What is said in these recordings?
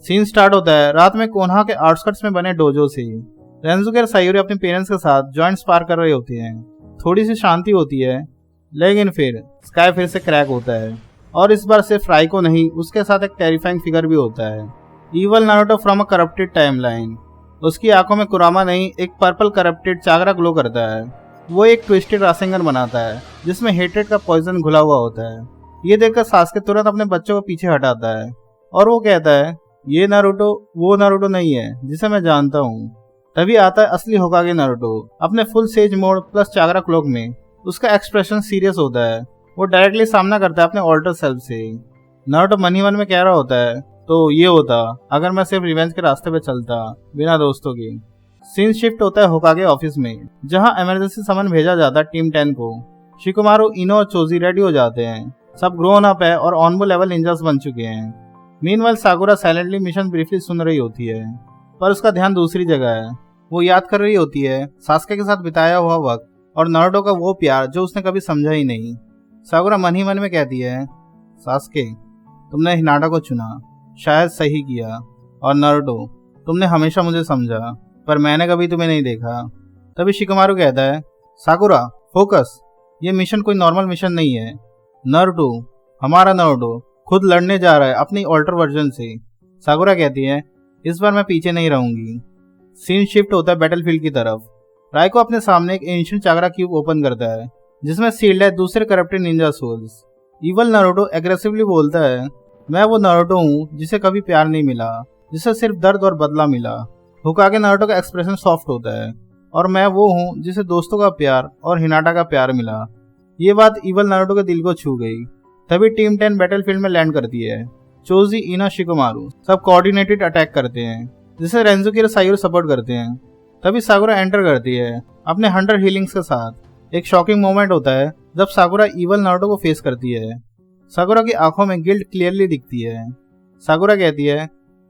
Scene start होता है रात में कोनहा के आउटस्कर्ट्स में बने डोजो से। रेंजुके और सायूरी अपने पेरेंट्स के साथ जॉइंट स्पार कर रहे होते हैं। थोड़ी सी शांति होती है, लेकिन फिर स्काई फिर से क्रैक होता है और इस बार सिर्फ राइको नहीं, उसके साथ एक टेरिफाइंग फिगर भी होता है। Evil Naruto from a corrupted timeline. उसकी आंखों में कुरामा नहीं, एक पर्पल करप्टेड चागरा ग्लो करता है। वो एक ट्विस्टेड रासेंगन बनाता है जिसमें हेट्रेड का पॉइजन घुला हुआ होता है। ये देखकर सास्के तुरंत अपने बच्चों को पीछे हटाता है और वो कहता है, ये नारुतो वो नारुतो नहीं है जिसे मैं जानता हूँ। तभी आता है असली होकागे नारुतो अपने फुल सेज मोड प्लस चागरा क्लोक में। उसका एक्सप्रेशन सीरियस होता है। वो डायरेक्टली सामना करता है अपने ऑल्टर सेल्फ से। नारुतो मन ही मन में कह रहा होता है, तो ये होता अगर मैं सिर्फ रिवेंज के रास्ते पे चलता बिना दोस्तों के। सीन शिफ्ट होता है होकागे ऑफिस में, जहां इमरजेंसी समन भेजा जाता है टीम 10 को। शिकुमारू, इनो और चोजी रेडी हो जाते हैं। सब ग्रोन अप है और ऑनबो लेवल निंजास बन चुके हैं। Meanwhile Sakura silently mission briefly सुन रही होती है, पर उसका ध्यान दूसरी जगह है। वो याद कर रही होती है सास्के के साथ बिताया हुआ वक्त और नारुतो का वो प्यार जो उसने कभी समझा ही नहीं। साकुरा मन ही मन में कहती है, सास्के तुमने हिनाटा को चुना, शायद सही किया। और नारुतो, तुमने हमेशा मुझे समझा, पर मैंने कभी तुम्हें नहीं देखा। तभी शिकुमारू कहता है, साकुरा फोकस, ये मिशन कोई नॉर्मल मिशन नहीं है। नारुतो, हमारा नारुतो खुद लड़ने जा रहा है अपनी ऑल्टर वर्जन से। साकुरा कहती है, इस बार मैं पीछे नहीं रहूंगी। सीन शिफ्ट होता है बैटलफील्ड की तरफ। राइको अपने सामने एक एंशिएंट चागरा क्यूब ओपन करता है जिसमें सील्ड है दूसरे corrupted ninja souls. Evil Naruto aggressively बोलता है, मैं वो नारुतो हूँ जिसे कभी प्यार नहीं मिला, जिसे सिर्फ दर्द और बदला मिला। होकागे नारुतो का एक्सप्रेशन सॉफ्ट होता है, और मैं वो हूँ जिसे दोस्तों का प्यार और हिनाटा का प्यार मिला। ये बात इवल नारुतो के दिल को छू गई। तभी टीम 10 बैटलफील्ड में लैंड करती है। चोजी, इना, शिकुमारू सब कोऑर्डिनेटेड अटैक करते हैं जिसे रेंजुकी और सायूरी सपोर्ट करते हैं। तभी साकुरा एंटर करती है अपने 100 हीलिंग्स के साथ। एक शॉकिंग मोमेंट होता है जब साकुरा इवल नारुतो को फेस करती है। साकुरा की आंखों में गिल्ट क्लियरली दिखती है। साकुरा कहती है,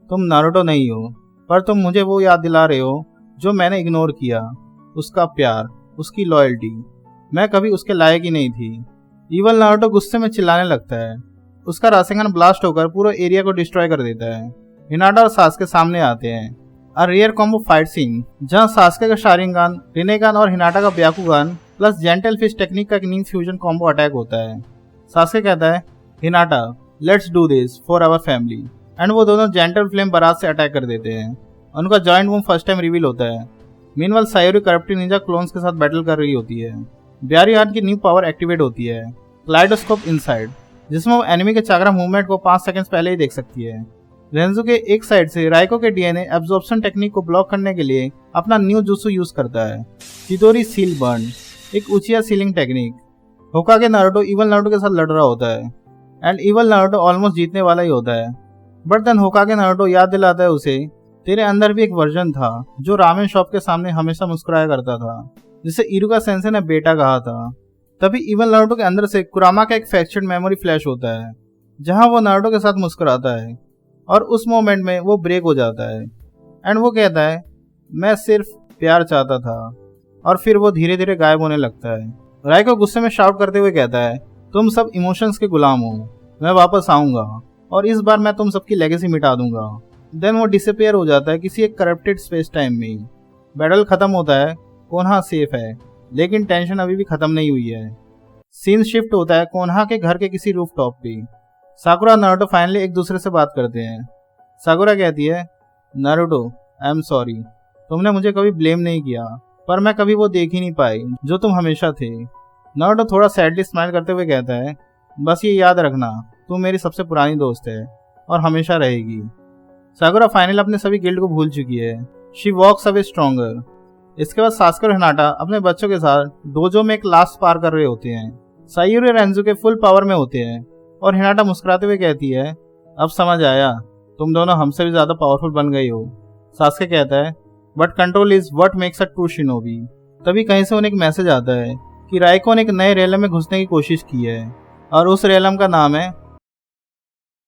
तुम नारुतो नहीं हो, पर तुम मुझे वो याद दिला रहे हो जो मैंने इग्नोर किया, उसका प्यार, उसकी लॉयल्टी। मैं कभी उसके लायक ही नहीं थी। इवल नारुतो गुस्से में चिल्लाने लगता है। उसका रासेंगन ब्लास्ट होकर पूरे एरिया को डिस्ट्रॉय कर देता है। हिनाटा और सास्के सामने आते हैं। A rare combo fight scene जहां सास्के का शारिंगान, रिनेगान और हिनाटा का Byakugan plus gentle fist technique का नीम फ्यूजन कॉम्बो अटैक होता है। सास्के कहता है, Hinata let's do this for our family. And वो दोनों जेंटल फ्लेम बारात से अटैक कर देते हैं। उनका joint move first time reveal होता है। मीनवाइल सायूरी करप्टेड निंजा क्लोन्स के साथ बैटल कर रही होती है। ब्यारियान की न्यू पावर एक्टिवेट होती है, क्लाइडोस्कोप इनसाइड, जिसमें वो एनिमी के चागरा मूवमेंट को 5 सेकंड्स पहले ही देख सकती है। रेंजुके एक साइड से राइको के डीएनए एब्जॉर्प्शन टेक्निक को ब्लॉक करने के लिए अपना न्यू जुत्सु यूज करता है, चिदोरी सील बर्न, एक Uchiha sealing technique. Hokage Naruto evil Naruto के साथ लड़ रहा होता है एंड इवल नारुतो ऑलमोस्ट जीतने वाला ही होता है। बट देन होकागे नारुतो याद दिलाता है उसे, तेरे अंदर भी एक वर्जन था जो रामेन शॉप के सामने हमेशा मुस्कुराया करता था, जिसे इरुका सेंसे ने बेटा कहा था। तभी इवल नारुतो के अंदर से कुरामा का एक फ्रैक्चर्ड मेमोरी फ्लैश होता है जहां वो नारुतो के साथ मुस्कुराता है, और उस मोमेंट में वो ब्रेक हो जाता है एंड वो कहता है, मैं सिर्फ प्यार चाहता था। और फिर वो धीरे धीरे गायब होने लगता है। राइको गुस्से में शाउट करते हुए कहता है, तुम सब इमोशंस के गुलाम हो, मैं वापस आऊंगा और इस बार मैं तुम सबकी लेगेसी मिटा दूंगा। देन वो डिसअपियर हो जाता है किसी एक करप्टेड स्पेस टाइम में। बैटल खत्म होता है, कोनहा सेफ है, लेकिन टेंशन अभी भी खत्म नहीं हुई है। सीन शिफ्ट होता है कोनहा के घर के किसी रूफ टॉप पे। साकुरा और नारुतो फाइनली एक दूसरे से बात करते हैं। साकुरा कहती है, नारुतो आई एम सॉरी, तुमने मुझे कभी ब्लेम नहीं किया, पर मैं कभी वो देख ही नहीं पाई जो तुम हमेशा थे। नारुतो थोड़ा सैडली स्माइल करते हुए कहता है, बस ये याद रखना, तुम मेरी सबसे पुरानी दोस्त है और हमेशा रहेगी। साकुरा फाइनल अपने सभी गिल्ड को भूल चुकी है। She walks away stronger. इसके बाद सास्के और हिनाटा अपने बच्चों के साथ डोजो में एक लास्ट पार कर रहे होते हैं। सायूरी और रेंजुके फुल पावर में होते हैं और हिनाटा मुस्कुराते हुए कहती है, अब समझ आया, तुम दोनों हमसे भी ज्यादा पावरफुल बन गई हो। सास्के कहता है, but control is what makes a true shinobi. तभी कहीं से उन्हें एक मैसेज आता है कि राइको ने एक नए रेलम में घुसने की कोशिश की है और उस रेलम का नाम है